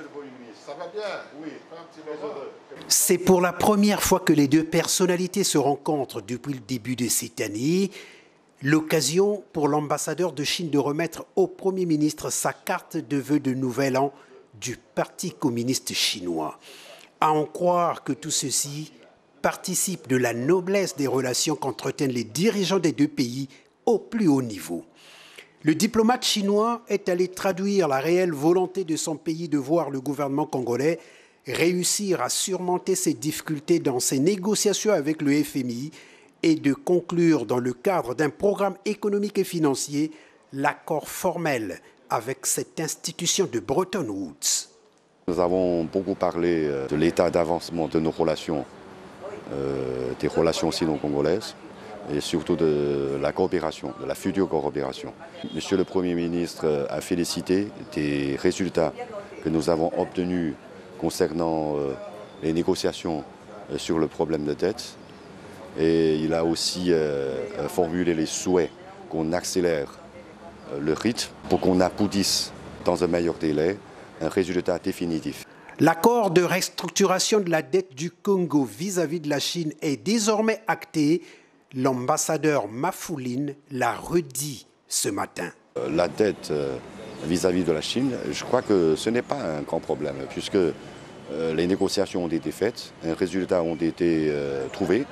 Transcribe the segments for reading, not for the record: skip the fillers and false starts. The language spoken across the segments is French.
Monsieur le Premier ministre? Ça va bien? Oui. C'est pour la première fois que les deux personnalités se rencontrent depuis le début de cette année. L'occasion pour l'ambassadeur de Chine de remettre au Premier ministre sa carte de vœux de nouvel an du Parti communiste chinois. À en croire que tout ceci participe de la noblesse des relations qu'entretiennent les dirigeants des deux pays au plus haut niveau. Le diplomate chinois est allé traduire la réelle volonté de son pays de voir le gouvernement congolais réussir à surmonter ses difficultés dans ses négociations avec le FMI et de conclure dans le cadre d'un programme économique et financier l'accord formel avec cette institution de Bretton Woods. Nous avons beaucoup parlé de l'état d'avancement de nos relations, des relations sino-congolaises et surtout de la coopération, de la future coopération. Monsieur le Premier ministre a félicité des résultats que nous avons obtenus concernant les négociations sur le problème de dette. Et il a aussi formulé les souhaits qu'on accélère le rythme pour qu'on aboutisse dans un meilleur délai un résultat définitif. L'accord de restructuration de la dette du Congo vis-à-vis de la Chine est désormais acté. L'ambassadeur Mafouline l'a redit ce matin. La dette vis-à-vis de la Chine, je crois que ce n'est pas un grand problème puisque les négociations ont été faites, un résultat ont été trouvés.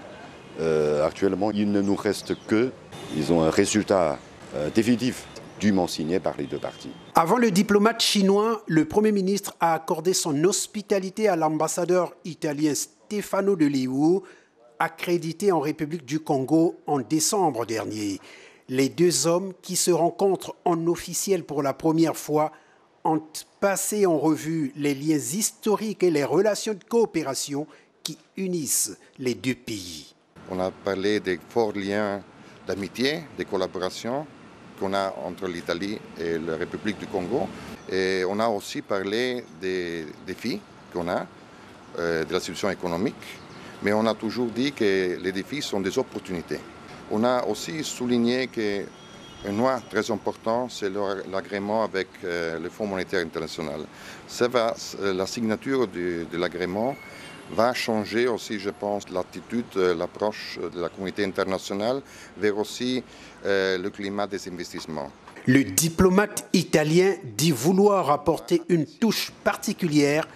Actuellement, il ne nous reste que, ils ont un résultat définitif dûment signé par les deux parties. Avant le diplomate chinois, le Premier ministre a accordé son hospitalité à l'ambassadeur italien Stefano De Leo, accrédité en République du Congo en décembre dernier. Les deux hommes qui se rencontrent en officiel pour la première fois ont passé en revue les liens historiques et les relations de coopération qui unissent les deux pays. On a parlé des forts liens d'amitié, de collaboration qu'on a entre l'Italie et la République du Congo. Et on a aussi parlé des défis qu'on a, de la situation économique, mais on a toujours dit que les défis sont des opportunités. On a aussi souligné qu'un point très important, c'est l'agrément avec le Fonds monétaire international. La signature de l'agrément va changer aussi, je pense, l'attitude, l'approche de la communauté internationale vers aussi le climat des investissements. Le diplomate italien dit vouloir apporter une touche particulière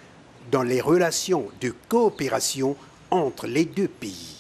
dans les relations de coopération entre les deux pays.